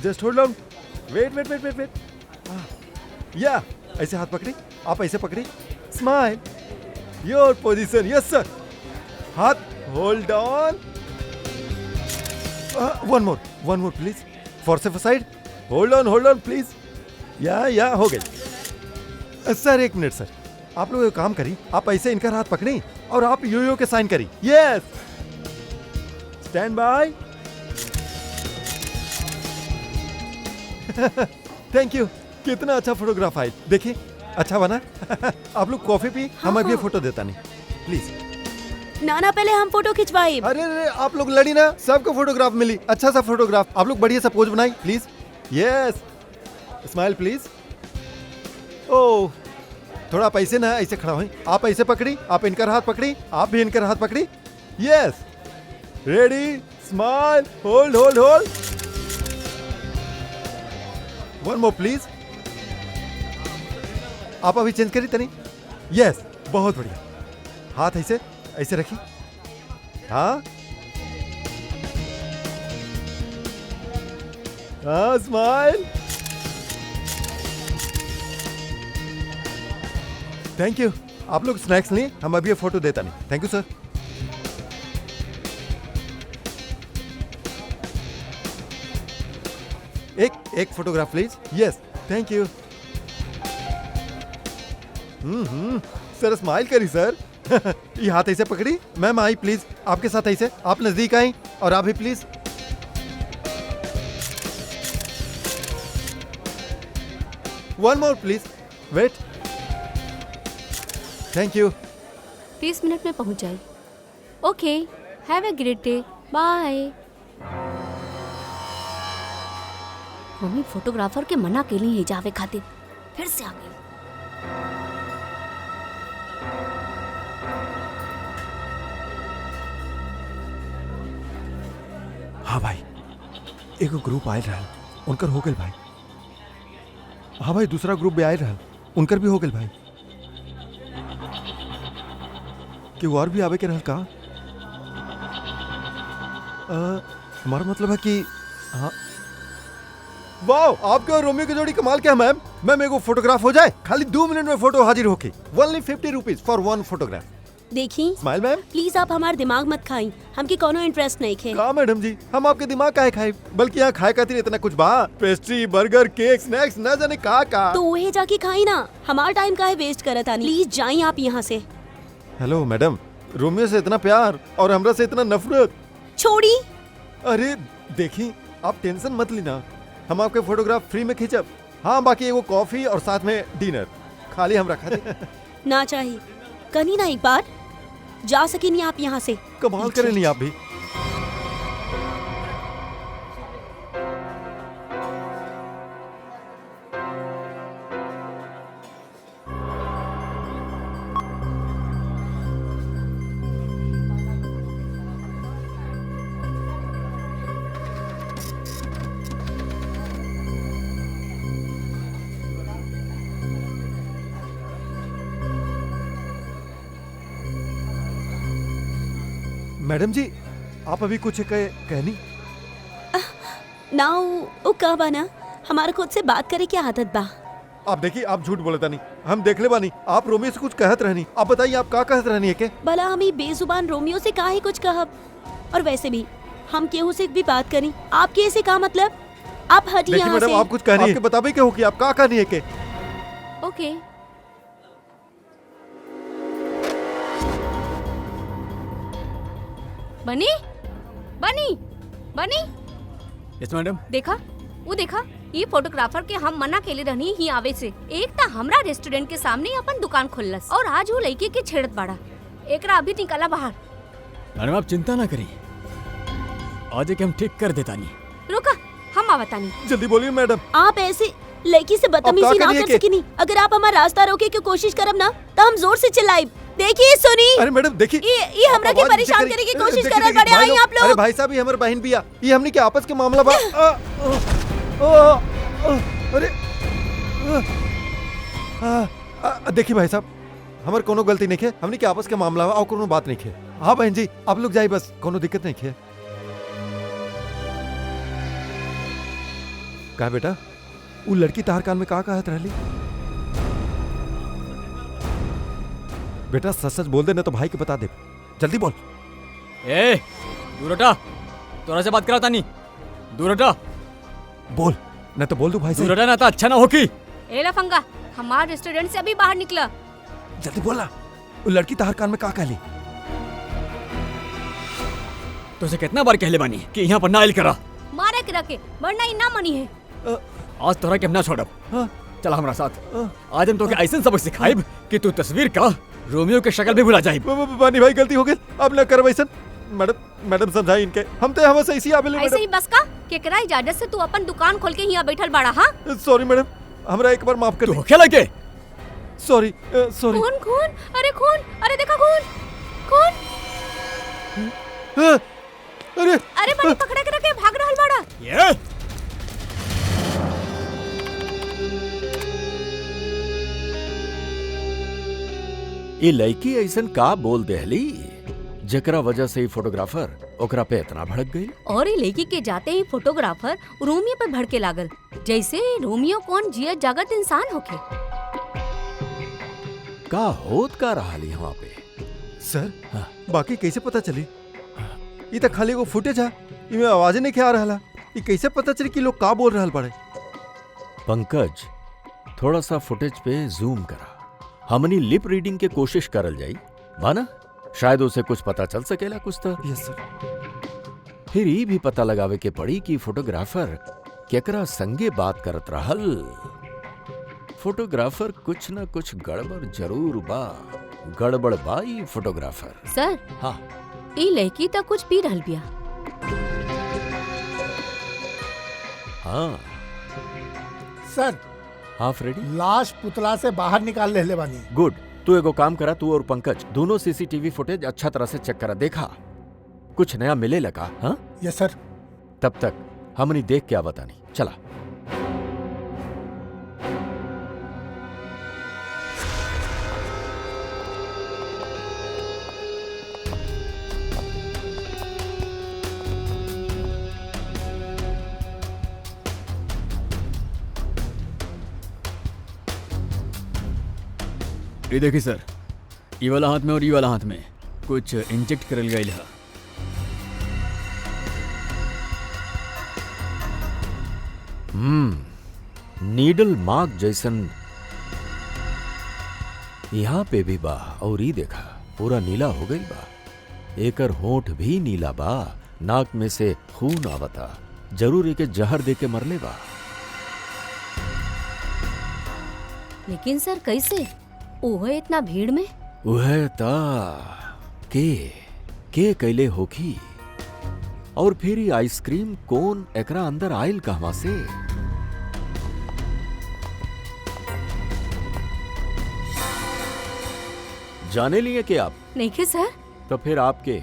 Just hold on, wait wait wait wait wait, या ऐसे हाथ पकड़ी, आप ऐसे पकड़ी, smile, your position, yes sir, हाथ hold on, one more please, for safe side, hold on please, या हो गई सर। एक मिनट सर, आप लोग एक काम करिए, आप ऐसे इनका हाथ पकड़ी और आप यो के साइन करिए, yes, stand by, thank you, कितना अच्छा फोटोग्राफ आया, देखिए अच्छा बना। आप लोग कॉफी पी, हम अभी फोटो देता नहीं प्लीज। ना पहले हम फोटो खिंचवाए। अरे आप लोग लड़ी ना, सबको फोटोग्राफ मिली, अच्छा सा फोटोग्राफ, आप लोग बढ़िया सा पोज बनाई प्लीज, यस, स्माइल प्लीज। ओह थोड़ा आप ऐसे ना, ऐसे खड़ा हुई, आप ऐसे पकड़ी, आप इनका हाथ पकड़ी, आप भी इनका हाथ पकड़ी, yes, ready, smile, hold hold hold, one more please, आप अभी चेंज करी तनी, यस, बहुत बढ़िया, हाथ ऐसे ऐसे रखी, हाँ हाँ, स्माइल, थैंक यू। आप लोग स्नैक्स लिए, हम अभी ये फोटो देता नहीं, थैंक यू सर। एक photograph please, yes, thank you. Sir smile करी सर। ये हाथ ऐसे पकड़ी, मैम आई प्लीज, आपके साथ ऐसे, आप नजदीक आई और आप भी please, one more please, wait, thank you. 30 minute में पहुंच जाए। Okay, have a great day, bye. Mummy photographer के मना के लिए जावे खातिर फिर से आ गई। हाँ भाई, एगो ग्रुप आयल रहा, उनकर हो गल भाई। हाँ भाई, दूसरा ग्रुप भी आयल रहा, उनकर भी हो गल भाई। कि और भी आवे के रहल का? हमारा मतलब है कि हाँ, वाह, आपके और रोमियो की जोड़ी कमाल क्या मैम। मैम एगो फोटोग्राफ हो जाए, खाली 2 मिनट में फोटो हाजिर होके, only 50 rupees for one photograph. देखी स्माइल मैम, प्लीज आप हमार दिमाग मत खाई, हमके कोनो इंटरेस्ट नहीं खे। का मैडम जी, हम आपके दिमाग काहे खाए, बल्कि यहाँ खाए खातिर इतना कुछ बा, पेस्ट्री, बर्गर, केक, स्नैक्स, न जाने का। तो वही जाके खाई ना, हमार टाइम काहे वेस्ट करत आनी। प्लीज जाई आप यहाँ से। हेलो मैडम, रोमियो से इतना प्यार और हमरा से इतना नफरत। छोड़ी। अरे देखी, आप टेंशन मत लेना, हम आपके फोटोग्राफ फ्री में खींचब। हाँ, बाकी वो कॉफी और साथ में डिनर खाली हम रखा दे। ना चाहिए, कनी ना एक बार जा सके नहीं आप यहाँ से। कमाल करें नहीं आप भी। मैडम जी, आप अभी कुछ कहनी? ना वो का बाना, हमारा खुद से बात करे क्या आदत बा। आप देखिए, आप झूठ बोलता नहीं, हम देख ले बानी, आप रोमियो से कुछ कहत रहनी। आप बताइए, आप का कहत रहनी है के? भला हम ही बेजुबान रोमियो से काहे कुछ कहब। और वैसे भी हम केहू से भी बात करी, आपके ऐसे का मतलब। आप हटिए यहाँ से। मैडम, आप कुछ कहनी है, आपके बताबे क्या हो कि आप का कहनी है के? ओके। बनी बनी बनी, यस मैडम। देखा वो देखा, ये फोटोग्राफर के हम मना केले रहनी ही आवे से। एक ता हमरा रेस्टोरेंट के सामने अपन दुकान खोललस और आज वो लड़के के छेड़त बाड़ा। एकरा अभी निकाला बाहर। मैडम आप चिंता ना करिए, आज एक हम ठीक कर देता नहीं। रुका, हम आवतानी। जल्दी बोलिए मैडम। आप ऐसे लड़की से बदतमीजी ना कर सकेनी। अगर आप हमारा रास्ता रोके की कोशिश करब ना, तो हम जोर से चिल्लाइब। देखिए सुनी। अरे मैडम देखिए, ये हमरा के परेशान करे की कोशिश कर रहे बड़े। आई आप लोग। अरे भाई साहब, ये हमारे बहन बिया, ये हमने के आपस के मामला बा। अरे देखिए भाई साहब, हमारे कोनो गलती नहीं है, हमने के आपस के मामला बा और कोनो बात नहीं है। हाँ बहन जी, आप लोग जाइए, बस कोनो दिक्कत नहीं है। का बेटा वो लड़की तार कान में का कहत रहली? बेटा सच सच बोल दे ना तो भाई के बता दे, जल्दी बोल। ए दूर हटा, तोरा से बात कराता नहीं, दूर हटा, बोल ना तो बोल दू भाई से। दूर हटा ना तो अच्छा ना हो की। ए लफंगा, हमारे रेस्टोरेंट से अभी बाहर निकला। जल्दी बोला, वो लड़की तार कान में का कहली? तो से कितना बार कहले बानी कि यहाँ पर ना आइल करा। मारे के रखे वरना ही ना मनी है। आज तोरा के हम ना छोड़ब। हाँ, चला हमरा साथ। आज हम तोके ऐसे सबक सिखाइब कि तू तस्वीर का रोमियो के शक्ल भी भुला जाइब। बानी भाई गलती हो गई, अब ना कर वैसन। मैडम समझाई इनके, हम तो हमें ऐसी आवेले ऐसे ही बस का केकरा इजाजत से तू अपन दुकान खोल के यहाँ बैठल बाड़ा? हाँ सॉरी मैडम, हमरा एक बार माफ कर तू दे। होखे लगे। Sorry sorry. खून खून, अरे खून, अरे देखा खून खून। अरे अरे बड़ी पकड़े के रखे भाग रहल बाड़ा। ये ये लड़की ऐसन का बोल देहली जेकरा वजह से ही फोटोग्राफर ओकरा पे इतना भड़क गई। और ये लड़की के जाते ही फोटोग्राफर रोमियो पे भड़के लागल, जैसे रोमियो कौन जियत जागत इंसान होके। का होत का रहा वहाँ पे? सर हाँ। बाकी कैसे पता चली? ये तो खाली वो फुटेज है, इमे आवाज नहीं क्या आ रहा। ये कैसे पता चली कि लोग का बोल रहा पड़े? पंकज थोड़ा सा फुटेज पे जूम करा, हमनी लिप रीडिंग के कोशिश करल जाई माना, शायद उसे कुछ पता चल सकेला कुछ तो। यस सर। फिर ये भी पता लगावे के पड़ी कि फोटोग्राफर केकरा संगे बात करत रहल। फोटोग्राफर कुछ न कुछ गड़बड़ जरूर बा। गड़बड़ बा ई फोटोग्राफर। सर हाँ ये लड़की तो कुछ पी रहल बिया। हाँ सर हाँ फ्रेडी, लाश पुतला से बाहर निकाल ले बानी। गुड। तू एगो काम करा, तू और पंकज दोनों सीसीटीवी फुटेज अच्छा तरह से चेक करा, देखा कुछ नया मिले लगा। हाँ यस सर। तब तक हमनी देख क्या बतानी। चला। ये देखिए सर, ये वाला हाथ में और ये वाला हाथ में कुछ इंजेक्ट करल गई है। नीडल मार्क जैसन यहाँ पे भी बा, और ये देखा पूरा नीला हो गई बा। एकर होंठ भी नीला बा, नाक में से खून आवता, जरूर एके जहर दे के मरले बा। लेकिन सर कैसे? ओह इतना भीड़ में। वह ता के कैले होखी? और फिर ये आइसक्रीम कोन एकरा अंदर आयल कहवा से? जाने लिए कि आप? नहीं के सर, तो फिर आपके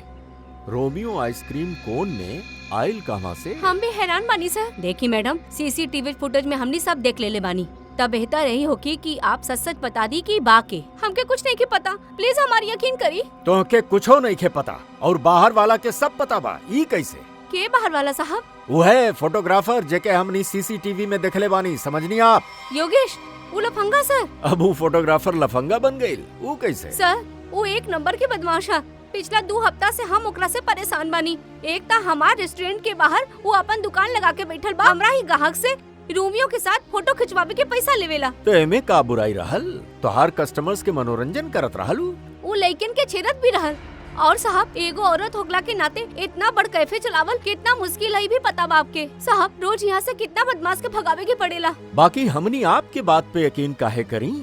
रोमियो आइसक्रीम कोन में आयल कहवा से? हम भी हैरान बानी सर। देखी मैडम, सीसीटीवी फुटेज में हमने सब देख ले बानी। तब बेहतर यही होगी कि आप सच सच बता दी कि बाके हमके कुछ नहीं के पता। प्लीज हमारी यकीन करी। तो के कुछो नहीं के पता और बाहर वाला के सब पता बा। ई कैसे? के बाहर वाला साहब? वो है फोटोग्राफर जेके हमनी सीसीटीवी में देखले बानी, समझनी आप? योगेश, वो लफंगा सर। अब वो फोटोग्राफर लफंगा बन गईल? वो कैसे? सर वो एक नंबर के बदमाश है। पिछला 2 हफ्ता से हम ओकरा से परेशान बानी। एक ता हमार रेस्टोरेंट के बाहर वो अपन दुकान लगा के बैठल बा, हमरा ही ग्राहक से रोमियो के साथ फोटो खिंचवावे के पैसा लेवेला। तो एमे का बुराई रहल? तो हर कस्टमर्स के मनोरंजन करत रहल। वो लइकन के छेड़त भी रहल। और साहब एगो औरत होगला के नाते इतना बड़ कैफे चलावल कितना मुश्किल है भी पता बाप के। साहब रोज यहाँ से कितना बदमाश के भगावे के पड़ेला। बाकी हमनी आपके बात पे यकीन काहे करी?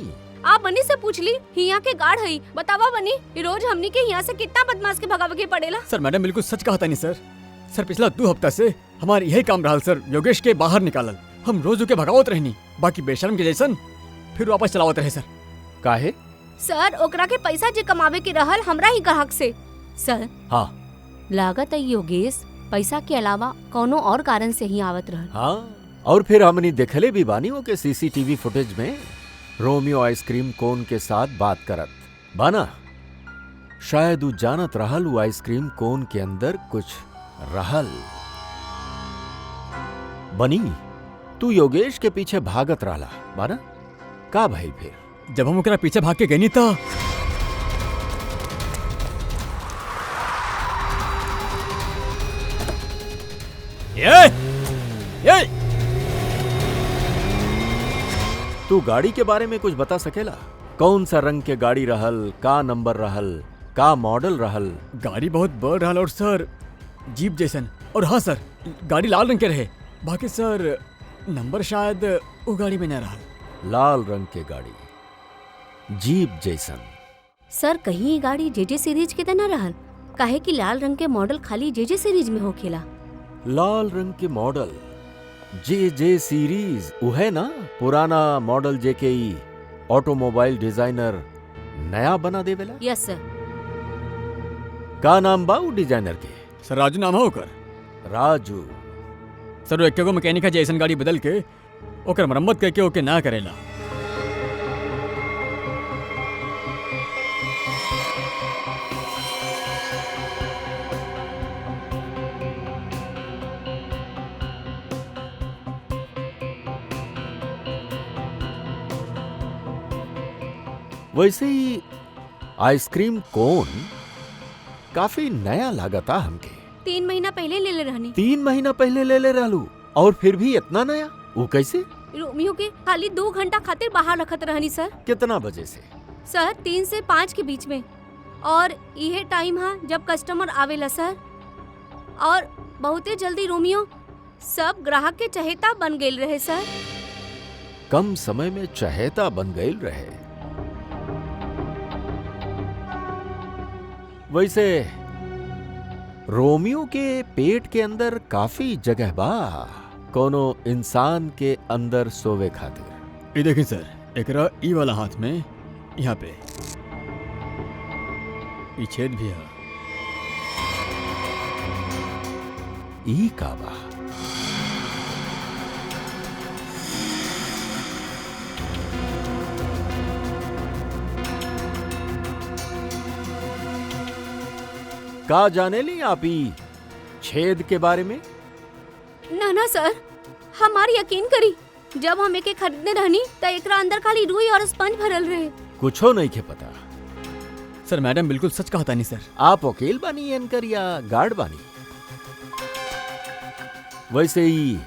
आप बनी से पूछ ली, यहाँ के गार्ड है। बतावा बनी रोज हमनी के यहाँ से कितना बदमाश के भगावे के पड़ेला। सर मैडम बिल्कुल सच कहा था नहीं सर। सर पिछला 2 हफ्ता से हमारे यही काम रहा सर, योगेश के बाहर निकालल। हम रोज के भगावत रहनी, बाकी बेशर्म के जैसन फिर वापस चलावत रहे सर। काहे? सर ओकरा के पैसा जे कमावे के रहल हमरा ही ग्राहक से। सर हाँ लागत है योगेश पैसा के अलावा कोनो और कारण से ही आवत रहल। हाँ, और फिर हमनी देखले भी बानी हो के सीसीटीवी फुटेज में रोमियो आइसक्रीम कोन के साथ बात करत बाना। शायद वो जानत रहल वो आइसक्रीम कोन के अंदर कुछ रहल। बनी तू योगेश के पीछे भागत रहला बाना का भाई फिर? जब हम ओकरा पीछे भाग के गई था ये तू गाड़ी के बारे में कुछ बता सकेला? कौन सा रंग के गाड़ी रहल, का नंबर रहल, का मॉडल रहल? गाड़ी बहुत बड़ रहा और सर जीप जैसन। और हाँ सर, गाड़ी लाल रंग के रहे। बाकी सर नंबर शायद वो गाड़ी में न रहा। लाल रंग के गाड़ी, जीप जैसन। सर कहीं ये गाड़ी जेजे सीरीज के त न रहल, काहे कि लाल रंग के मॉडल खाली जेजे सीरीज में होखेला। लाल रंग के मॉडल जे सीरीज उहे ना, पुराना मॉडल जेके ई ऑटोमोबाइल डिजाइनर नया बना देवेला। यस सर। का नाम बा उ डिजाइनर के? सर राजू नाम है ओकर। राजू। सर वो एक्को मैकेनिक है जैसन गाड़ी बदल के ओकर मरम्मत करके ओके ना करेला। वैसे ही आइसक्रीम कोन काफी नया लागता हमके। 3 महीना पहले ले रहनी। 3 महीना पहले ले रहलू और फिर भी इतना नया? वो कैसे? रोमियो के खाली 2 घंटा खातिर बाहर रखत रहनी सर। कितना बजे से? सर 3 से 5 के बीच में, और यह टाइम है जब कस्टमर आवेला सर। और बहुते जल्दी रोमियो सब ग्राहक के चहेता बन गईल रहे सर। कम समय में चहेता बन गईल रहे। वैसे रोमियो के पेट के अंदर काफी जगह बा कोनो इंसान के अंदर सोवे खातिर। ये देखिए सर, एकरा ई वाला हाथ में यहाँ पे ये छेद भी है। ई का बा? का जाने ली आप ई छेद के बारे में? ना ना सर, हमारी यकीन करी, जब हम एके खरीदने रहनी तो एकरा अंदर खाली रुई और स्पंज भरल रहे। कुछो नहीं के पता। सर मैडम बिल्कुल सच कहा था नहीं सर। आप वकील बानी एनकर या गार्ड बानी? वैसे ही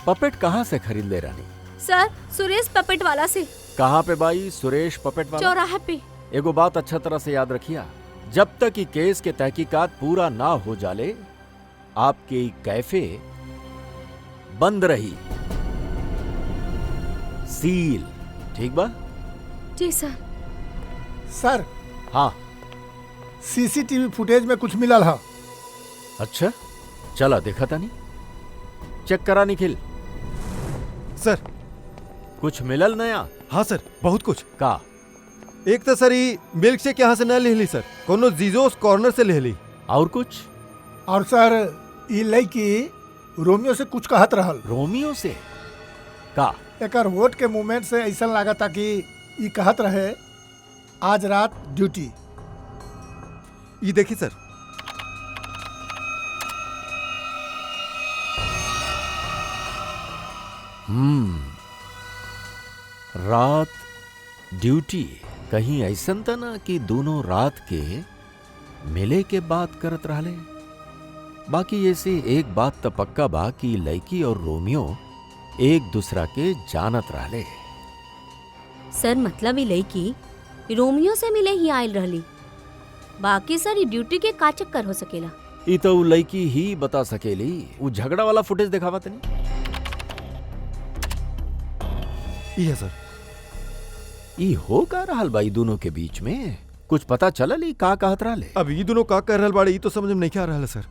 पपेट कहाँ से खरीद ले रानी? सर सुरेश पपेट वाला से। कहाँ पे बाई सुरेश पपेट वाला? चौराहे पे। एगो बात अच्छा तरह से याद रखिया, जब तक ये केस के तहकीकात पूरा ना हो जाले आपके कैफे बंद रही, सील। ठीक बा? जी सर। सर हाँ। सीसीटीवी फुटेज में कुछ मिलल है। अच्छा चला देखा था नहीं, चेक करा निखिल। सर। कुछ मिलल नया? हाँ सर, बहुत कुछ। का? एक तो सर ये मिल्क शेक यहाँ से न ले ली सर, कोनो जीजोस कॉर्नर से ले ली। और कुछ? और सर ये लड़की रोमियो से कुछ कहत रहल। रोमियो से? का? एकर वोट के मूवमेंट से ऐसा लागता कि ये कहत रहे आज रात ड्यूटी। ये देखिए सर। रात ड्यूटी। कहीं ऐसन था ना कि दोनों रात के मिले के बात करत रहले? बाकी ऐसे एक बात तो पक्का बा कि लड़की और रोमियो एक दूसरा के जानत रहले। सर मतलब ये लड़की रोमियो से मिले ही आयल रहली, बाकी सर ये ड्यूटी के का चक्कर हो सकेला? ई तो उ लड़की ही बता सकेली। वो झगड़ा वाला फुटेज दिखावा तनी। ये है सर। ई हो का रहल बाई दोनों के बीच में? कुछ पता चलल ई का कहत रहले? अब ये दोनों का कर रहल बाड़े, ये तो समझ में नहीं आ रहा है सर।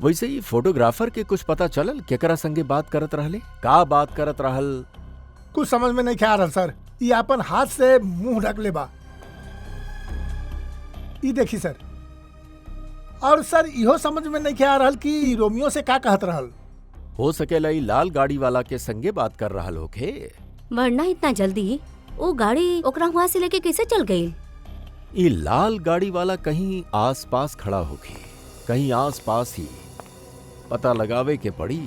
वैसे ही फोटोग्राफर के कुछ पता चलल केकरा संगे बात करत रहले? का बात करत रहल? कुछ समझ में नहीं आ रहा सर। ये अपन हाथ से मुंह ढक ले बा। ये देखी सर। और सर इहो समझ में नहीं आ रहा कि रोमियो से का कहत रहल। हो सकेला ई लाल गाड़ी वाला के संगे बात कर रहल होखे। वरना इतना जल्दी वो गाड़ी ओकरा वहाँ से लेके कैसे चल गई? ई लाल गाड़ी वाला कहीं आसपास खड़ा होखे, कहीं आसपास ही। पता लगावे के पड़ी।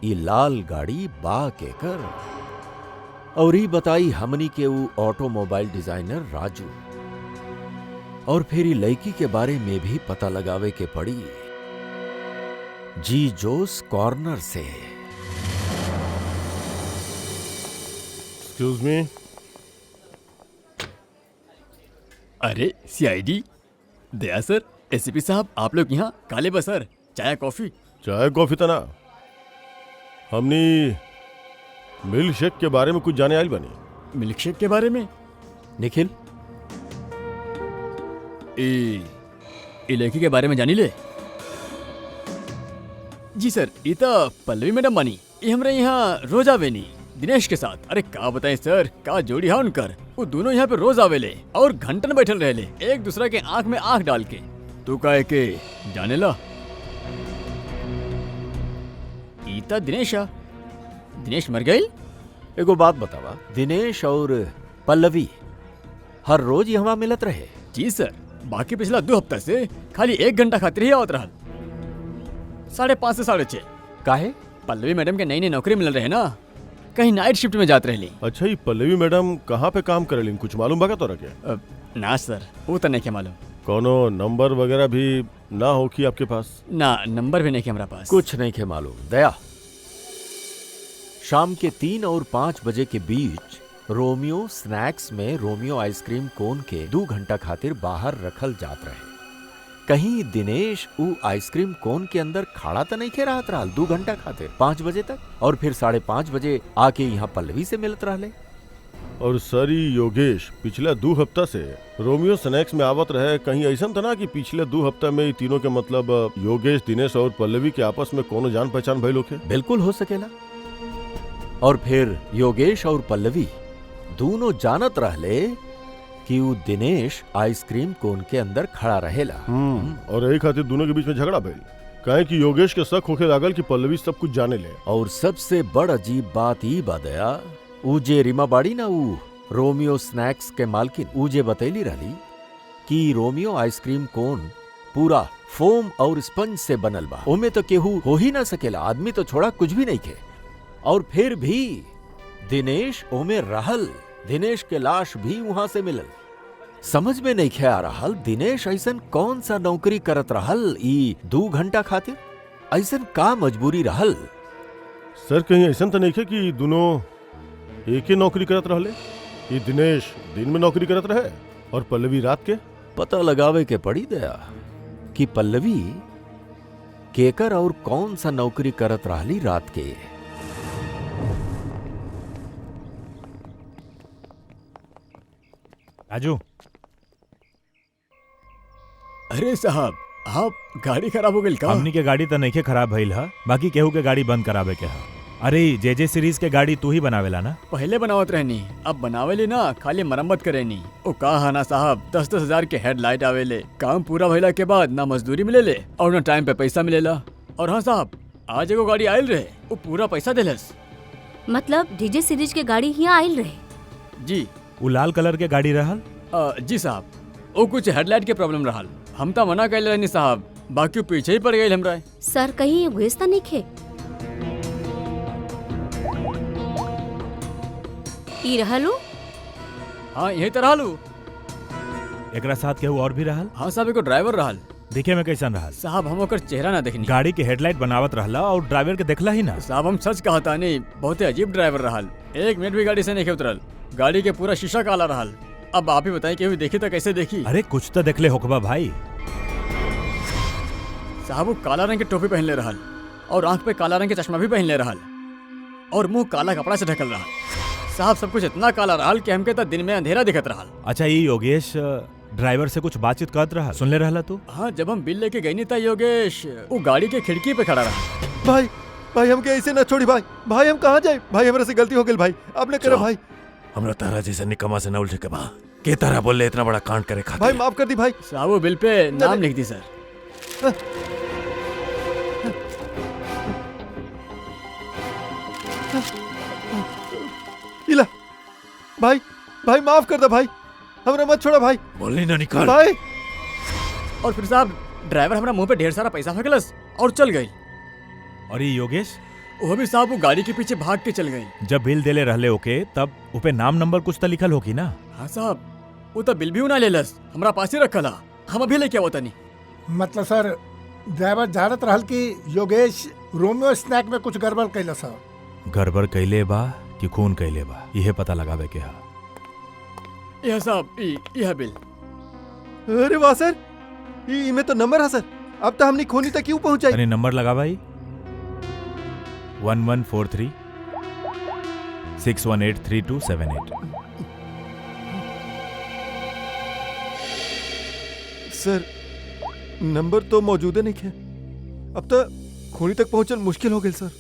ई लाल गाड़ी बा के कर। और ई बताई हमनी के ऊ ऑटोमोबाइल डिजाइनर राजू। और फिर ई लड़की के बारे में भी पता लगावे के पड़ी, जी जोस कॉर्नर से। Excuse me. अरे सीआईडी दया सर, एसीपी साहब, आप लोग यहाँ काले बसर चाय कॉफी। चाय कॉफी तना हमनी मिल्क शेक के बारे में कुछ जाने आइल बनी। मिल्क शेक के बारे में? निखिल, ई लड़की के बारे में जानी ले? जी सर, ई तो पल्लवी मैडम बनी। ये हमरे यहाँ रोज आवेनी दिनेश के साथ। अरे का बताएं सर, का जोड़ी है उनकर। वो दोनों यहाँ पे रोज आवेले और घंटन बैठल रहेले एक दूसरे के आंख में आंख डाल के। तू काहे के जाने ला? ई तो दिनेश है। दिनेश मर गई? एगो बात बतावा, दिनेश और पल्लवी हर रोज यहाँ मिलत रहे? जी सर, बाकी पिछला 2 हफ्ता से खाली 1 घंटा खातिर ही आवत रहल। 5:30 से 6:30। काहे? पल्लवी मैडम के नई नई नौकरी मिल रहे ना, कहीं नाइट शिफ्ट में जात रहली। अच्छा, ये पल्लवी मैडम कहाँ पे काम करेली, कुछ मालूम बा तोरा के? ना सर, वो तो नहीं के मालूम। कोनो नंबर वगैरह भी ना हो कि आपके पास? ना, नंबर भी नहीं के हमारा पास। कुछ नहीं के मालूम। दया, शाम के 3 और 5 बजे के बीच रोमियो स्नैक्स में रोमियो आइसक्रीम कोन के 2 घंटा खातिर बाहर रखल जात रहे। कहीं दिनेश ऊ आइसक्रीम कोन के अंदर खड़ा तो नहीं खे रहत रहल 2 घंटा खातिर 5 बजे तक, और फिर 5:30 बजे आके यहाँ पल्लवी से मिलत रहले। और सर, योगेश पिछले 2 हफ्ता से रोमियो स्नैक्स में आवत रहे। कहीं ऐसा था ना कि पिछले 2 हफ्ता में ये तीनों के मतलब योगेश, दिनेश और पल्लवी के आपस में कोनो जान पहचान भइल होखे? बिल्कुल हो सकेला। और फिर योगेश और पल्लवी दोनों जानत रहले कि वो दिनेश आइसक्रीम कोन के अंदर खड़ा रहेला। और यही खातिर दोनों के बीच में झगड़ा भइल। काहे कि योगेश के शक होखे लागल कि पल्लवी सब कुछ जाने ले। और सबसे बड़ अजीब बात ई बा दया, ऊ जे रीमा बाड़ी ना, ऊ रोमियो स्नैक्स के मालकिन, ऊ जे बतैली रहली कि रोमियो आइसक्रीम कोन पूरा फोम और स्पंज से बनल बा, ओमे तो केहू हो ही ना सकेला, आदमी तो छोड़ा कुछ भी नहीं खे। और फिर भी दिनेश ओमे रहल, दिनेश के लाश भी वहां से मिलल। समझ में नहीं खे आ रहल दिनेश ऐसन कौन सा नौकरी करत रहल ई 2 घंटा खातिर? ऐसन का मजबूरी रहल? सर, कहीं ऐसा तो नहीं खे कि दोनों एक ही नौकरी करत रहले? ये दिनेश दिन में नौकरी करत रहे और पल्लवी रात के? पता लगावे के पड़ी दया कि पल्लवी केकर और कौन सा नौकरी करत रहली रात के। राजू, अरे साहब, आप गाड़ी खराब हो गई का? हमनी के गाड़ी तो नहीं खराब भइल है, बाकी केहू के गाड़ी बंद करावे के है। अरे जे सीरीज के गाड़ी तू ही बनावेला ना? पहले बनावत रहनी, अब बनावेली ना, खाली मरम्मत करेनी। ओ कहा ना साहब, 10-10 हजार के हेडलाइट आवेले। काम पूरा भइला के बाद ना मजदूरी मिलेले और ना टाइम पे पैसा मिलेला। और हाँ साहब, आज एगो गाड़ी आयल रहे, वो पूरा पैसा देलस। मतलब डीजे सीरीज के गाड़ी यहाँ आयल रहे? जी। वो लाल कलर के गाड़ी रहल? जी साहब, वो कुछ हेडलाइट के प्रॉब्लम रहल। हम तो मना कैले रहनी साहब, बाकी वो पीछे ही पड़ गई हमरा। सर, कहीं योगेश तो नहीं खे? ई रहलू? हाँ, यही तो रहलू। एकरा साथ केहू और भी रहल? हाँ साहब, एगो ड्राइवर रहल। दिखे में कैसन रहल? साहब, हम ओकर चेहरा ना देखनी। गाड़ी के हेडलाइट बनावत रहला और ड्राइवर के देखला ही ना? साहब, हम सच कहता नहीं, बहुत ही अजीब ड्राइवर रहल। 1 मिनट भी गाड़ी से नहीं उतरल। गाड़ी के पूरा शीशा काला रहल। अब आप ही बताएं, केहू देखी तो कैसे देखी? अरे कुछ तो देखले होकबा भाई। साहब, वो काला रंग के टोपी पहनले रहल और आंख पे काला रंग के चश्मा भी पहनले रहल और मुंह काला कपड़ा से ढकल रहल। साहब, सब कुछ इतना काला रहल कि हमके तो दिन में अंधेरा दिखत रहल। अच्छा, ये योगेश ड्राइवर से कुछ बातचीत करत रहा, सुनले रहला तू? हाँ, जब हम बिल लेके गई नहीं था योगेश, वो गाड़ी के खिड़की पे खड़ा रहा। भाई, भाई हमके ऐसे ना छोड़ी भाई। भाई हम कहाँ जाए? भाई हमारे से गलती हो गई भाई, आपने करा भाई। हमरा तारा जैसे निकम्मा से न उलझे के बा के तरह बोले इतना बड़ा कांड करे खातिर। भाई माफ कर दी भाई। साहब, वो बिल पे नाम लिख दी सर। इला भाई, भाई माफ कर दे भाई, हमरा मत छोड़ा भाई। बोली ना निकाल भाई। और फिर साहब, ड्राइवर हमारा मुंह पे ढेर सारा पैसा फेंकलस और चल गई। और ये योगेश वो भी साहब वो गाड़ी के पीछे भाग के चल गई। जब बिल देले रहले ओके तब ऊपे नाम नंबर कुछ तो लिखल होगी ना। हाँ साहब, वो तो बिल भी ना लेलस, हमरा पास ही रखल हा, हम अभी लेके आवत नहीं। मतलब सर ड्राइवर जानत रहल कि योगेश रोमियो स्नैक में कुछ गड़बड़ कैला सर। गड़बड़ कैले बा कि खून कैले बा यह पता लगावे के हा। यह साहब यह बिल। अरे वाह सर, इमे तो नंबर है सर। अब तो हमने खोनी तक क्यों पहुंचाई? अरे नंबर लगा भाई 1143 6183278। सर नंबर तो मौजूद नहीं है। अब तो खोनी तक पहुंचल मुश्किल हो गई सर।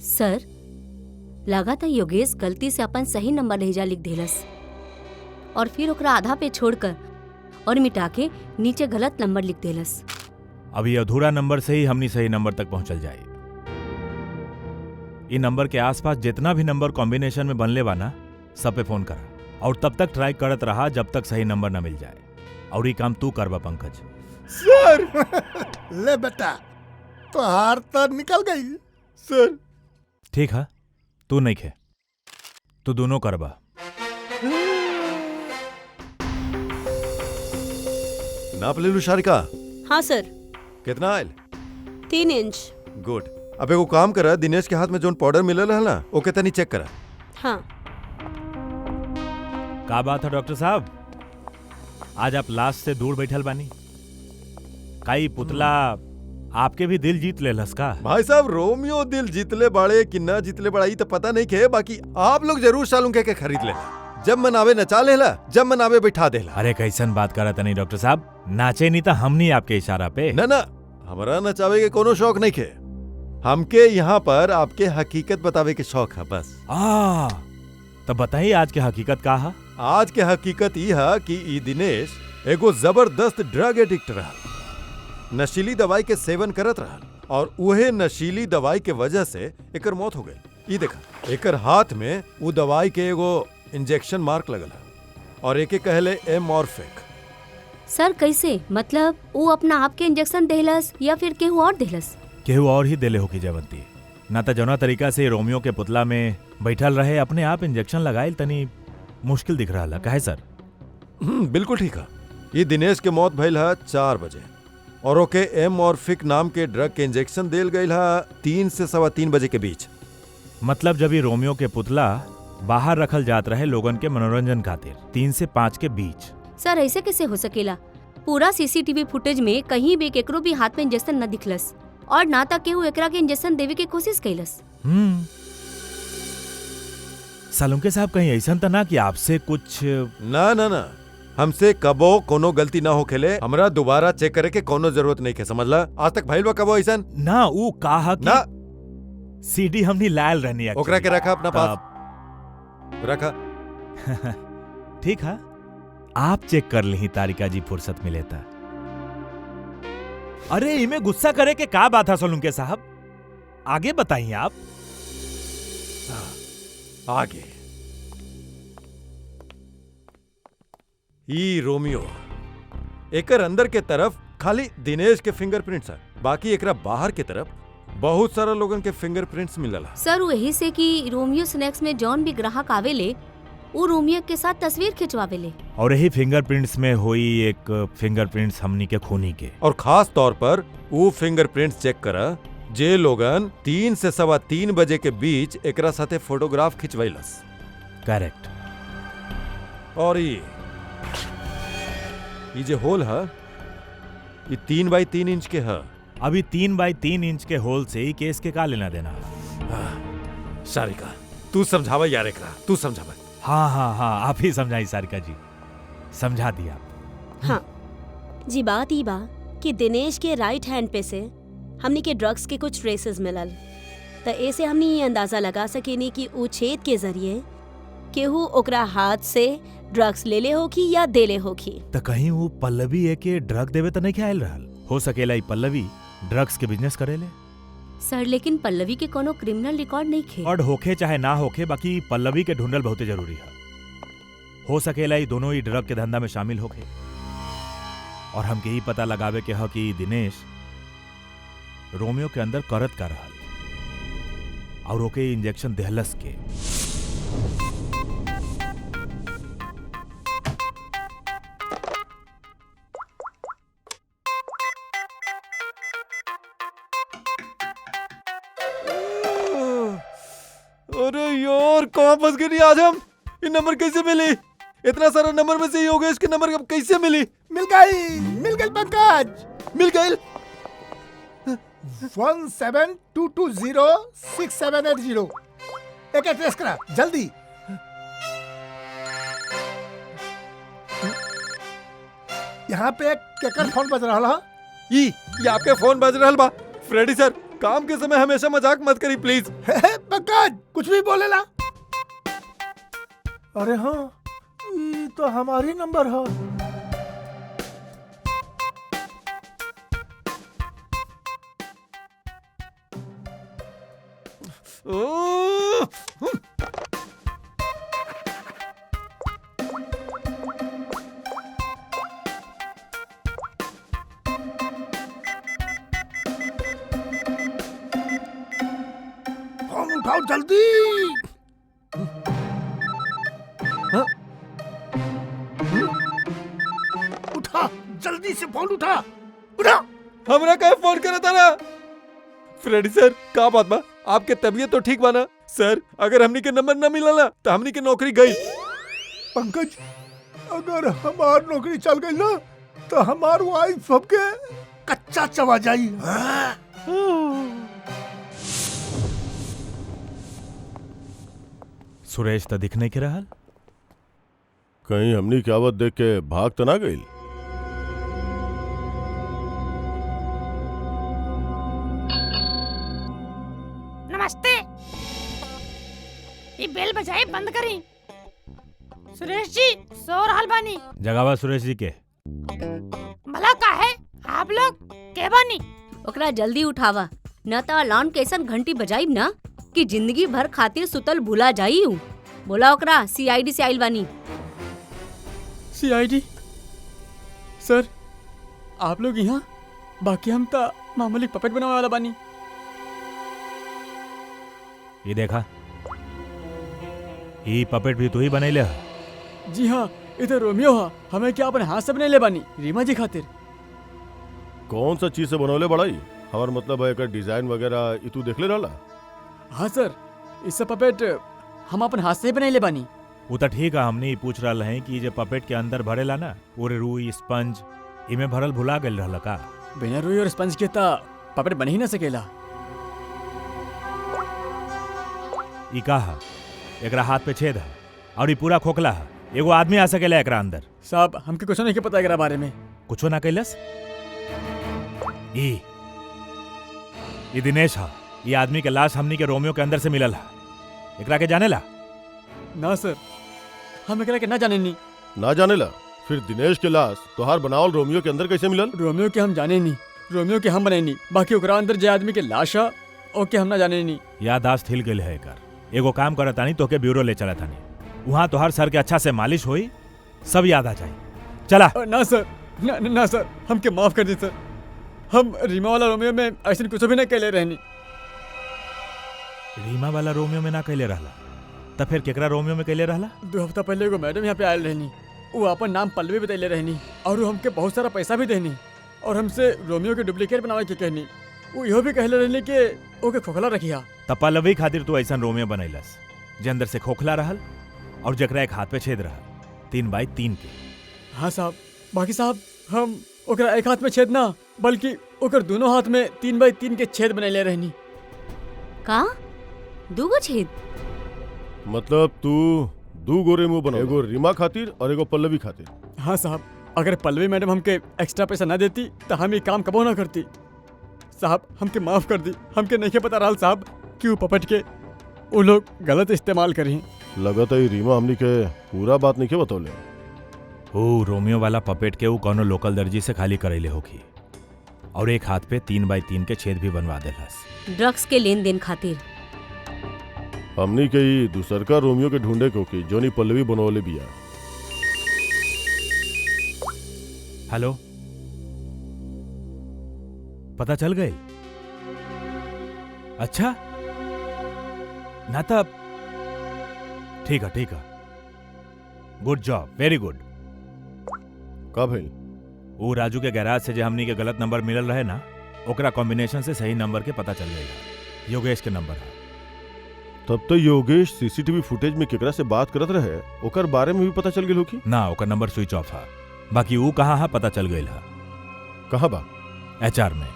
सर लगा था योगेश गलती से अपन सही नंबर भेजा लिख देलस और फिर ओकरा आधा पे छोड़कर और मिटा के नीचे गलत नंबर लिख देलस। अभी अधूरा नंबर से ही हमनी सही नंबर तक पहुंचल जाए। इ नंबर के आसपास जितना भी नंबर कॉम्बिनेशन में बनले बा ना, सब पे फोन करा और तब तक ट्राई करत रहा जब तक सही नंबर ना मिल जाए। और ये काम तू करबा पंकज। सर ले बेटा तो हार तो निकल गई सर। ठीक है, तू नहीं खे, तू दोनों करबा। नाप ले लू शारिका। हाँ सर। कितना आयल? 3 इंच। गुड। अब एगो काम करा, दिनेश के हाथ में जोन पाउडर मिलल है ना ओके तनी चेक करा। हाँ। का बात है डॉक्टर साहब, आज आप लाश से दूर बैठल बानी? काई पुतला आपके भी दिल जीत लेलस का? भाई साहब रोमियो दिल जीतले बाड़े कि ना जीतले बड़ाई तो पता नहीं के, बाकी आप लोग जरूर सालूं के खरीद ले। जब मन आवे नचा लेला, जब मन आवे बैठा देला। अरे कैसन बात करत नहीं डॉक्टर साहब, नाचे नहीं तो हम नहीं आपके इशारा पे। ना हमारा नचावे के कोनो शौक नहीं के, हमके यहाँ पर आपके हकीकत बतावे के शौक है बस। तब बताइए आज की हकीकत का है? आज के हकीकत ई है कि ई दिनेश एगो जबरदस्त ड्रग एडिक्ट रहा, नशीली दवाई के सेवन करत रहा और उहे नशीली दवाई के वजह से एकर मौत हो गई। ई देखा एकर हाथ में वो दवाई के एगो इंजेक्शन मार्क लगल है और एके कहले एमॉर्फिक। सर कैसे? मतलब वो अपना आप के इंजेक्शन देहलस या फिर केहू और देहलस? केहू और ही देले होगी जयवंती, ना तो जौना तरीका से रोमियो के पुतला में बैठल रहे अपने आप इंजेक्शन लगाइल तनी मुश्किल दिख रहा है सर। बिल्कुल ठीक है। ये दिनेश के मौत भइल है 4 बजे और ओके एमॉर्फिक नाम के ड्रग के इंजेक्शन देल गईल है 3 से 3:15 बजे के बीच। मतलब जब ये रोमियो के पुतला बाहर रखल जात रहे लोगन के मनोरंजन खातिर 3 से 5 के बीच। सर ऐसे कैसे हो सकेला? पूरा सीसीटीवी फुटेज में कहीं भी केकरो भी हाथ में इंजेक्शन न दिखलस और ना तक केहू एकरा के इंजेक्शन देवे की कोशिश कैलस। सालुंके साहब कहीं ऐसा तो ना कि आपसे कुछ? ना हमसे कबो कोनो गलती ना हो खेले, हमरा दोबारा चेक करे के कोनो जरूरत नहीं के, समझला? आज तक भइल बा कबो ऐसा ना? वो कहा कि ना सीडी हमनी लायल रहनी है, ओकरा के रखा अपना पास रखा। ठीक है, आप चेक कर ली तारिका जी फुर्सत मिले था। अरे इमे गुस्सा करे के का बात है सोलुंके साहब, आगे बताइए आप। आगे ई रोमियो एकर अंदर के तरफ खाली दिनेश के फिंगरप्रिंट्स है, बाकी एकरा बाहर के तरफ बहुत सारा लोगन के फिंगरप्रिंट्स मिलल है। सर वही से कि रोमियो स्नैक्स में जौन भी ग्राहक आवेले वो रोमियो के साथ तस्वीर खिंचवावेले और यही फिंगरप्रिंट्स में हुई एक फिंगरप्रिंट्स हमनी के खूनी के। और खास तौर पर वो फिंगरप्रिंट्स चेक करा जे लोगन 3 से 3:15 बजे के बीच एकरा साथे फोटोग्राफ खिंचवैलस। करेक्ट। और ये जे होल है ये 3 बाई 3 इंच के है। अभी 3 बाई 3 इंच के होल से ही केस के का लेना देना? सारिका तू समझावा यार, एकरा तू समझावा। हाँ आप ही समझाई सारिका जी, समझा दिया। हाँ जी, बात ई बा कि दिनेश के राइट हैंड पे से हमनी के ड्रग्स के कुछ ट्रेसेस मिलल, तो ऐसे हमनी ये अंदाजा लगा सकेनी कि ऊ छेद के जरिए केहू ओकरा हाथ से ड्रग्स लेले होखी या देले होखी। तो कहीं वो पल्लवी एके ड्रग देवे तो नहीं ख्याल रहल? हो सकेला ई पल्लवी ड्रग्स के बिजनेस करेले। सर लेकिन पल्लवी के कोनो क्रिमिनल रिकॉर्ड नहीं खे। और होखे चाहे ना होखे, बाकी पल्लवी के ढूंढल बहुत जरूरी है। हो सकेला ई दोनों ही ड्रग के धंधा में शामिल होखे और हमके ही पता लगावे के ह कि दिनेश रोमियो के अंदर करत का रहल। और ओके इंजेक्शन देहलस के। अरे यार कहाँ फंस गए नहीं आज हम। ये नंबर कैसे मिली? इतना सारा नंबर में से योगेश के नंबर अब कैसे मिली? मिल गई पंकज, मिल गई। 17220678 एक ट्रेस करा जल्दी। यहाँ पे एक केकर फोन बज रहा है। ये आपके फोन बज रहल बा। फ्रेडी सर, काम के समय हमेशा मजाक मत करी प्लीज। पंकज कुछ भी बोलेला। अरे हाँ, ये तो हमारी नंबर है। फोन उठाओ जल्दी। हाँ? उठा जल्दी से, फोन उठा। हमरा कहे फोन करे तारा? फ्रेडी सर का बात बा? आपके तबीयत तो ठीक बा ना? सर अगर हमनी के नंबर न मिला ना तो हमनी के नौकरी गई। पंकज अगर हमार नौकरी चल गई ना तो हमार वाइफ सबके कच्चा चबा जाई। सुरेश तो दिख नहीं के रहल। कहीं हमनी की आवत देख के भाग तो ना गई? नमस्ते, ये बेल बजाए बंद करी। सुरेश जी सो रहल बानी। जगावा सुरेश जी के। भला का है आप लोग के बानी? ओकरा जल्दी उठावा, न तो अलार्म के ऐसन घंटी बजाई ना कि जिंदगी भर खातिर सुतल भुला जाई हूँ। बोला ओकरा सीआईडी से आइल बानी। सीआईडी? सर आप लोग यहाँ? बाकी हम तो मामूली पपेट बनावे वाला बानी। ये देखा, ये पपेट भी तू ही बनैले है? जी हाँ, इधर रोमियो हा। हमें क्या अपने हाथ से बनेले बानी रीमा जी खातिर। कौन सा चीज से बनौले बड़ाई? हमार मतलब है डिजाइन वगैरह ये तू देख ले रहा? हाँ सर, इस सब पपेट हम अपन हाथ से ही बनेले बानी। वो तो ठीक है, हमने पूछ रहा है कि जो पपेट के अंदर भरेला ना, वो रुई स्पंज इमे भरल भुला गल रहल का? बिना रुई और स्पंज के ता पपेट बन ही ना सकेला। ई का है? एकरा हाथ पे छेद है और ये पूरा खोखला है। एगो आदमी आ सकेला एकरा अंदर? साहब हमके कुछ नहीं के पता एकरा बारे में। कुछो ना कैलस? ई दिनेश है। ये आदमी के लाश हमनी के रोमियो के अंदर से मिलल है। एकरा के जानेला? ना सर, हम एकरा के ना जाने नहीं। ना जाने ला? फिर दिनेश के लाश तोहार बनावल रोमियो के अंदर कैसे मिलल? रोमियो के हम जाने नहीं, रोमियो के हम बने नहीं। बाकी ओकरा अंदर जे आदमी के लाश है ओके हम ना जाने नहीं। यादाश्त हिल गई है एकर। एगो काम करत तानी, तोके ब्यूरो ले चला तानी। वहाँ तोहार सर के अच्छा से मालिश होई, सब याद आ जाए। चला। ना सर, ना सर, हमके माफ कर दी सर। हम रीमा वाला रोमियो में ऐसे कुछ भी नहीं कहले रहनी। रीमा वाला रोमियो में ना कहले रहला, तब फिर केकरा रोमियो में कहले रहला? 2 हफ्ता पहले एगो मैडम यहाँ पे आयल रहनी। वो अपन नाम पल्लवी बतैले रहनी और वो हमके बहुत सारा पैसा भी देनी और हमसे रोमियो के डुप्लीकेट बनावे के कहनी। वो इहो भी कहले रहनी कि ओके खोखला रखिया। तब पल्लवी खातिर तू ऐसा रोमियो बनैलस जे अंदर से खोखला रहल और जकरा एक हाथ पे छेद रहल 3x3 के। हाँ साहब। बाकी साहब हम ओकरा एक हाथ में छेद ना बल्कि ओकर दोनों हाथ में 3x3 के छेद बनैले रहनी। का? 2 छेद? मतलब तू 2 गोरे मुंह बना, एगो रीमा खातिर और एगो पल्लवी खातिर? हाँ साहब, अगर पल्लवी मैडम हमके एक्स्ट्रा पैसा ना देती तो हम ये काम कबो ना करती। साहब हमके माफ कर दी। हमके नहीं पता रहा साहब कि वो पपेट के वो लोग गलत इस्तेमाल करी। लगता है रीमा हमनी के पूरा बात नहीं के बतौले। ओ रोमियो वाला पपेट के वो कोनो लोकल दर्जी से खाली करैले होगी और एक हाथ पे 3x3 के छेद भी बनवा देलस। ड्रग्स के लेन देन खातिर। हमनी के ही दूसरका रोमियो के ढूंढे को की जोनी पल्लवी बनौले बिया। हेलो, पता चल गए? अच्छा, ना तब ठीक है गुड जॉब, वेरी गुड। का भाई? वो राजू के गैराज से जो हमनी के गलत नंबर मिलल रहे ना, ओकरा कॉम्बिनेशन से सही नंबर के पता चल गया। योगेश के नंबर है। तब तो योगेश सीसीटीवी फुटेज में केकरा से बात करत रहे ओकर बारे में भी पता चल गेल हो की? ना, ओकर नंबर स्विच ऑफ है। बाकी वो कहाँ है पता चल गई है। कहाँ बा? HR में।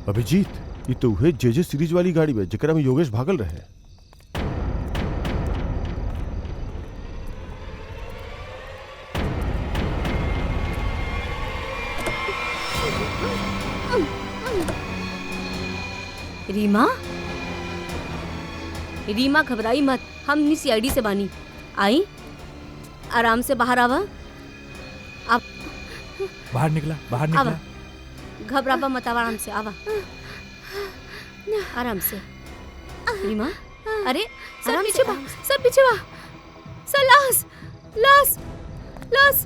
अभिजीत, ये तो उहे जेजे सीरीज वाली गाड़ी बे जेकरा में योगेश भागल रहे। रीमा, रीमा घबराई मत, हम CID से बानी। आई, आराम से बाहर आवा। आप बाहर निकला। आवा, घबरावा मत, आराम से आवा, आराम से। रीमा, अरे सब पीछे बा, सब पीछे बा। लाश, लाश, लाश।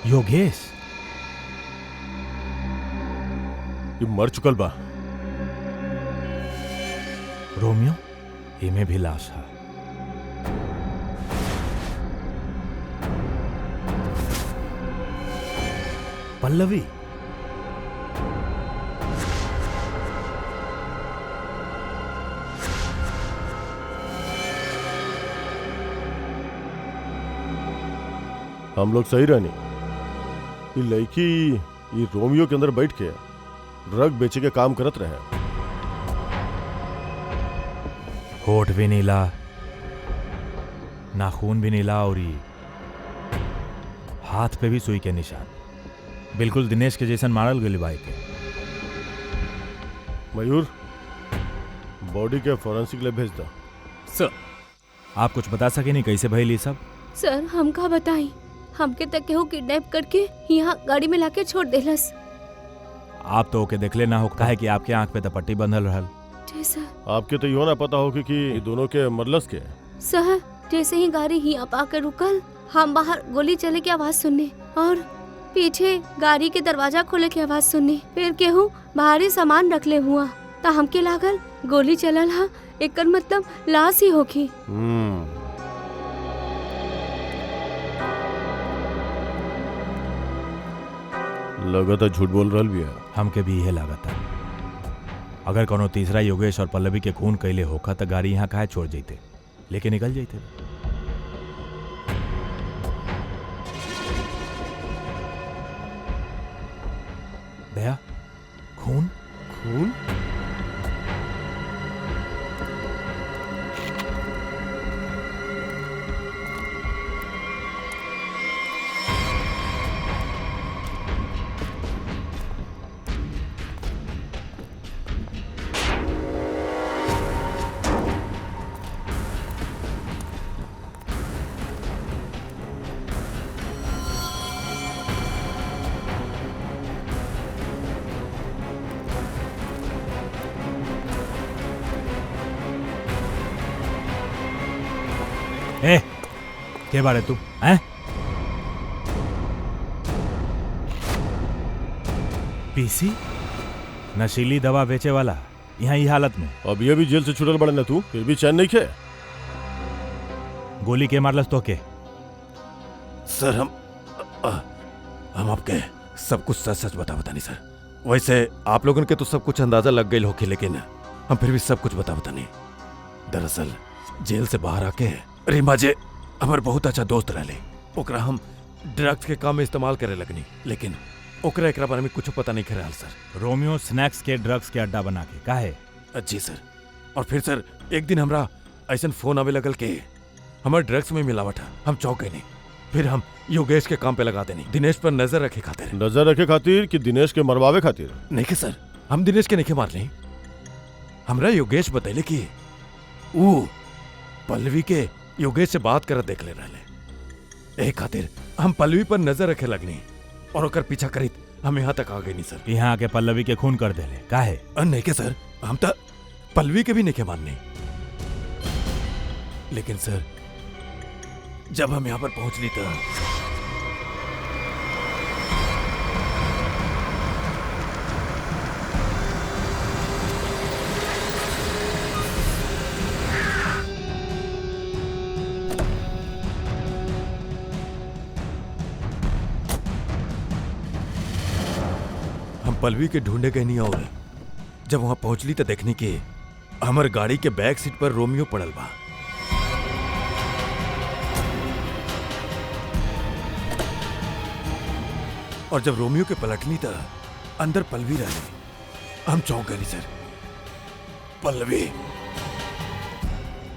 योगेश ये मर चुकल बा। रोमियो, इमे भी लाश है। पल्लवी, हम लोग सही रहनी। ये लड़की ये रोमियो के अंदर बैठ के ड्रग बेचे के काम करत रहे। होठ भी नीला, नाखून भी नीला और हाथ पे भी सुई के निशान। बिल्कुल दिनेश के जैसन मारल गली बाई के। मयूर, बॉडी के फॉरेंसिक लैब भेज दो। सर, आप कुछ बता सके नहीं कैसे भइल ये सब? सर, हम का बताई, हमके तक केहू किडनैप करके यहाँ गाड़ी में लाके छोड़ देलस। आप तो ओके देखले ना हो, काहे कि आपके आंख पे तो पट्टी बंधल रहल। जी सर। आपके तो यो ना पता हो कि ये दोनों के मरलस के। सर, जैसे ही गाड़ी यहाँ आकर रुकल, हम बाहर गोली चले की आवाज सुनने और पीछे गाड़ी के दरवाजा खोले की आवाज सुनने। फिर केहू भारी सामान रखले हुआ तो हमके लागल गोली चलल हा, एकर मतलब लाश ही होगी। लगता झूठ बोल रहा भी है। हमके भी यह लागत है। अगर कोनो तीसरा योगेश और पल्लवी के खून कैले होखा तो गाड़ी यहाँ काहे छोड़ जाते, लेके निकल जाते। दया, खून खून ए, के बारे तू हैं? पीसी नशीली दवा बेचे वाला यहाँ ही हालत में। अब ये भी जेल से छुटल बड़े ना तू, फिर भी चैन नहीं खे। गोली के मारलस तो के? सर, हम आपके सब कुछ सच सच बतानी सर। वैसे आप लोगों के तो सब कुछ अंदाजा लग गई होके, लेकिन हम फिर भी सब कुछ बतानी। दरअसल जेल से बाहर आके रीमा जे हमार बहुत अच्छा दोस्त रहले, ओकरा हम ड्रग्स के काम में इस्तेमाल करे लगनी, लेकिन ओकरा एकरा बारे में कुछ पता नहीं कर सर। रोमियो स्नैक्स के ड्रग्स के अड्डा बना के काहे? जी सर। और फिर सर एक दिन हमरा ऐसा फोन आवे लगल के हमारे ड्रग्स में मिलावट है। हम चौंक गए नहीं। फिर हम योगेश के काम पे लगा देनी, दिनेश पर नजर रखे खातिर। नजर रखे खातिर कि दिनेश के मरवावे खातिर? नहीं के सर, हम दिनेश के नहीं मार ली। हमरा योगेश बतैले कि पल्लवी के योगेश से बात करत देख ले रहले। ए खातिर हम पल्लवी पर नजर रखे लगनी और ओकर पीछा करित हम यहाँ तक आ गए नहीं सर। यहाँ आके पल्लवी के खून कर देले काहे? नहीं के सर, हम तो पल्लवी के भी नहीं के मानने। लेकिन सर जब हम यहाँ पर पहुंचली तो पल्लवी के ढूंढे गए नहीं और जब वहां पहुंचली तो देखनी कि हमर गाड़ी के बैक सीट पर रोमियो पड़ल बा। और जब रोमियो के पलटनी तो अंदर पल्लवी रहली। हम चौंक गए सर। पल्लवी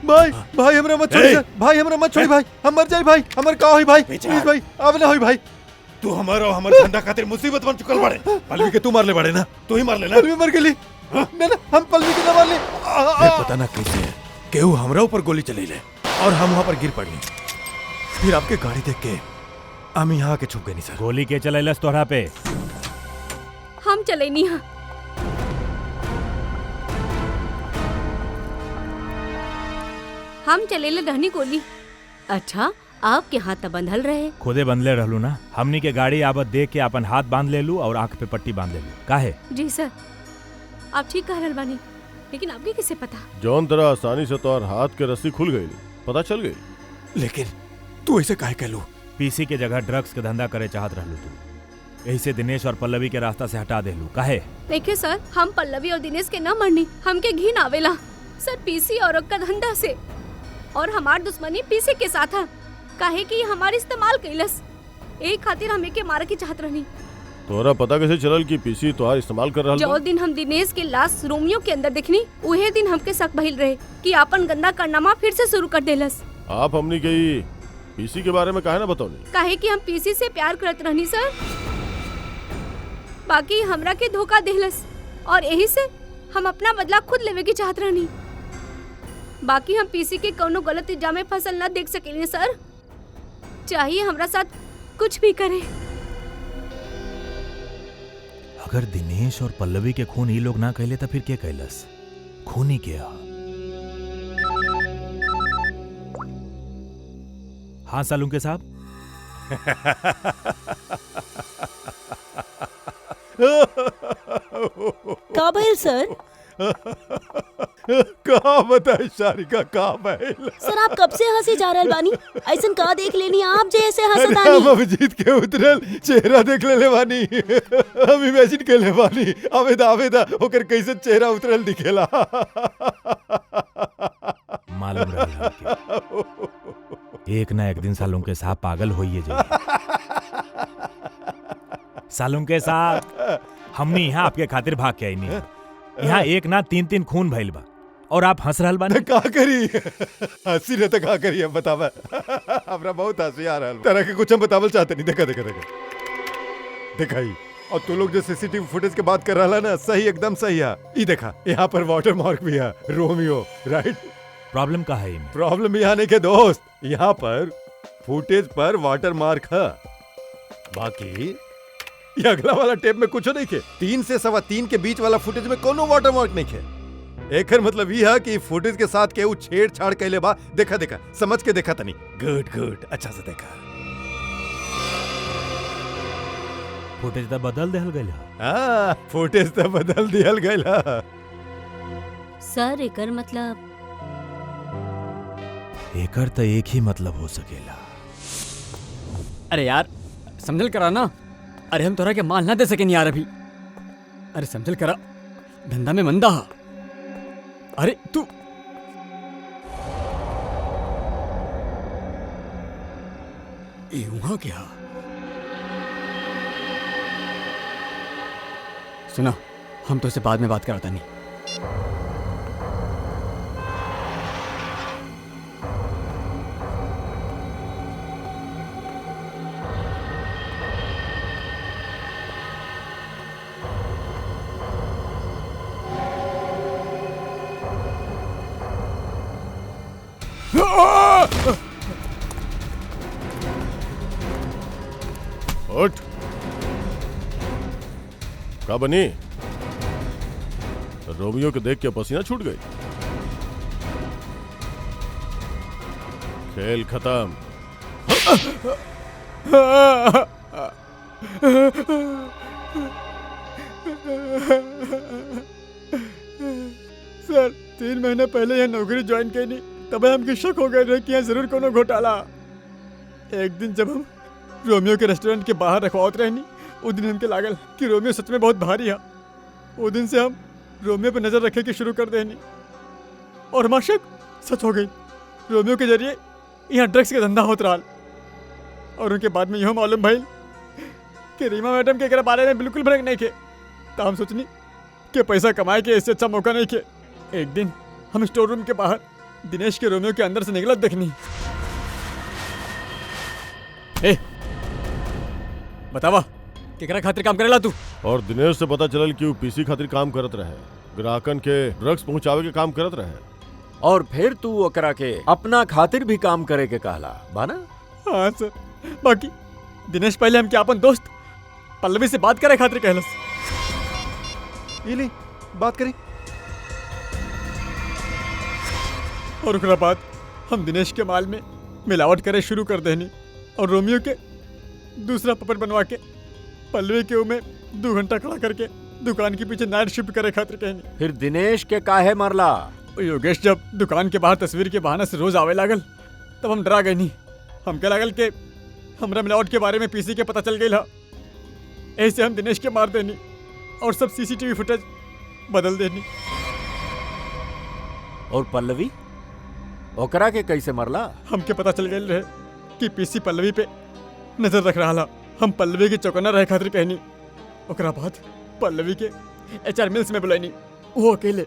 भाई भाई हमरा मत छोड़ी सर, भाई हमरा मत छोड़ी भाई, हम मर जाए भाई, हमर का होई भाई, प्लीज भाई अब ना होई भाई। तू हमारा हमर धंधा खातिर मुसीबत बन चुकल बाड़े। पल्लवी के तू मार ले बाड़े ना, तू ही मार ले ना। पल्लवी मर गेली ना ना, हम पल्लवी के ना मार ले। पता ना कैसे केहू हमरा ऊपर गोली चली ले और हम वहां पर गिर पड़ली। फिर आपके गाड़ी देख के हम यहाँ के छुप गए नहीं सर। गोली के चलैलस तोहरा पे? हम चले नहीं हाँ। हम चले रहनी गोली। अच्छा आपके हाथ त बंधल रहे? खुदे बंधले रहलू ना। हमनी के गाड़ी आवत देख के अपन हाथ बांध ले लू और आंख पे पट्टी बांध ले लू काहे? जी सर आप ठीक कह रहल बानी, लेकिन आपके किसे पता? जौन तरह आसानी से तोहर हाथ के रस्सी खुल गई, पता चल गई। लेकिन तू ऐसे काहे कहलू? पीसी के जगह ड्रग्स के धंधा करे चाहत रहलू तू, यही से दिनेश और पल्लवी के रास्ता से हटा देलू काहे? देखिए सर, हम पल्लवी और दिनेश के न मरनी, हमके घिन आवेला सर पीसी और का धंधा से, और हमार दुश्मनी पीसी के साथ है काहे कि हमार इस्तेमाल कैलस। एक खातिर हमें के मारे की चाहत रहनी। तोरा पता कैसे चलल कि पीसी तोहार इस्तेमाल कर रहा? जो दिन हम दिनेश के लाश रोमियो के अंदर देखनी, उहे दिन हमके शक भइल रहे कि आपन गंदा कारनामा फिर से शुरू कर देलस। आप हमनी के पीसी के बारे में काहे ना बताओनी? काहे कि हम पीसी से प्यार करत रहनी सर, बाकी हमरा के धोखा देलस और यही से हम अपना बदला खुद लेवे की चाहत रहनी। बाकी हम पीसी के कोनो गलत इल्जाम में फसल न देख सकेली सर, चाहिए हमरा साथ कुछ भी करे। अगर दिनेश और पल्लवी के खून ये लोग ना कहले तो फिर क्या कहलस? खूनी क्या? हाँ सालुंके साहब। का भइल सर? का बताए सारिका, का भइल? सर आप कब से हंसी जा रहल बानी? ऐसन का देख लेनी आप जे ऐसे अरे हम हंसतानी? अभिजीत के उतरल चेहरा देख ले बानी, हम इमेजिन कर ले बानी आवेदा ओकर कैसे चेहरा उतरल दिखेला। मालूम रहा एक ना एक दिन सालुंके साहब पागल होइए जाए। सालुंके साहब हमने यहाँ आपके खातिर भाग के आई नहीं, यहाँ एक ना तीन खून भइल बा और आप हंस रहल बानी। का करी हंसी न तो का करी अब बतावा। हमरा बहुत हंसी आ रहल। तरह के कुछ हम बतावल चाहते नहीं। देखा दिखाई और तू लोग जो सीसीटीवी फुटेज के बात कर रहा ना, सही एकदम सही है। ये देखा यहाँ पर वाटर मार्क भी है, रोमियो राइट। प्रॉब्लम का है? प्रॉब्लम यहाँ नहीं के दोस्त, यहाँ पर फुटेज पर वाटर मार्क है, बाकी ये अगला वाला टेप में कुछ नहीं के। 3 से 3.25 के बीच वाला फुटेज में कोनो वाटर मार्क नहीं के। एकर मतलब ये है कि फुटेज के साथ केहू छेड़छाड़ कैले बा। देखा समझ के देखा तनी। गुड अच्छा से देखा। फुटेज तो बदल देहल गइल। हाँ फुटेज तो बदल दियल गइल। सर एकर मतलब? एकर तो एक ही मतलब हो सकेला। अरे यार समझल करा ना। अरे हम तोरा के माल ना दे सके यार अभी। अरे समझल करा, धंधा में मंदा हा। अरे तू यूं क्या? सुना, हम तो से बाद में बात कराता नहीं। उठ। का बनी? रोमियो को देख के पसीना छूट गई। खेल खत्म। सर 3 महीना पहले यहाँ नौकरी ज्वाइन करनी तब हमके शक हो गए रहे कि यहाँ जरूर कोनो घोटाला। एक दिन जब हम रोमियो के रेस्टोरेंट के बाहर रखवावत रहनी उस दिन हमके लागल कि रोमियो सच में बहुत भारी है। उस दिन से हम रोमियो पे नजर रखे के शुरू कर देनी और हमारा शक सच हो गई। रोमियो के जरिए यहाँ ड्रग्स के धंधा होत रहा और उनके बाद में यह मालूम भाई कि रीमा मैडम के एकरा बारे में बिल्कुल भनक नहीं खे। तो हम सोचनी कि पैसा कमाए के इससे अच्छा मौका नहीं खे। एक दिन हम स्टोर रूम के बाहर दिनेश के रोमियो के अंदर से निकलत देखनी। ए बतावा केकरा खातिर काम करेला तू? और दिनेश से पता चलल कि वो पीसी खातिर काम करत रहे, ग्राहकन के ड्रग्स पहुंचावे के काम करत रहे। और फिर तू ओकरा के अपना खातिर भी काम करे के कहला बाना? हाँ सर, बाकी दिनेश पहले हमके अपन दोस्त पल्लवी से बात करे खातिर कहलस। ये ली बात करी। और उसके बाद हम दिनेश के माल में मिलावट करे शुरू कर देनी और रोमियो के दूसरा पपेट बनवा के पल्लवी के में 2 घंटा खड़ा करके दुकान के पीछे नाइट शिफ्ट करे खातिर कहनी। फिर दिनेश के काहे मरला? योगेश जब दुकान के बाहर तस्वीर के बहाने से रोज आवे लागल तब हम डरा गए नहीं। हमके लागल के हमरा मिलावट के बारे में पीसी के पता चल गई ला। ऐसे हम दिनेश के मार देनी और सब सीसीटीवी फुटेज बदल देनी। और पल्लवी ओकरा के कैसे मरला? हमके पता चल गई रहे कि पीसी पल्लवी पे नजर रख रहा। हम पल्लवी के चौकन्ना रहे खातिर कहनी। ओकरा बाद पल्लवी के HR मिल्स में बुलाईनी, वो अकेले।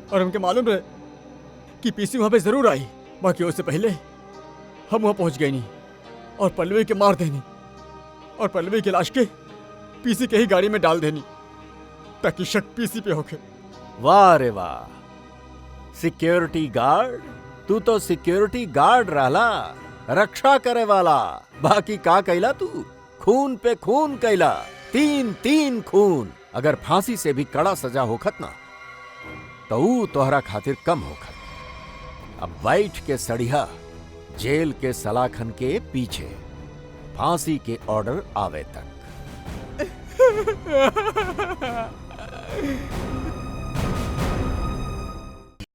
और हमके मालूम रहे कि पीसी वहाँ पे जरूर आई। बाकी उससे पहले हम वहाँ पहुँच गए नहीं और पल्लवी के मार देनी और पल्लवी की लाश के पीसी के ही गाड़ी में डाल देनी ताकि शक पीसी पे होके। वाह रे वाह, सिक्योरिटी गार्ड! तू तो सिक्योरिटी गार्ड रहला, रक्षा करे वाला। बाकी का कैला तू? खून पे खून कैला, 3 खून। अगर फांसी से भी कड़ा सजा होखत ना तो ऊ तोहरा खातिर कम होखत। अब बैठ के सड़िया जेल के सलाखन के पीछे फांसी के ऑर्डर आवे तक।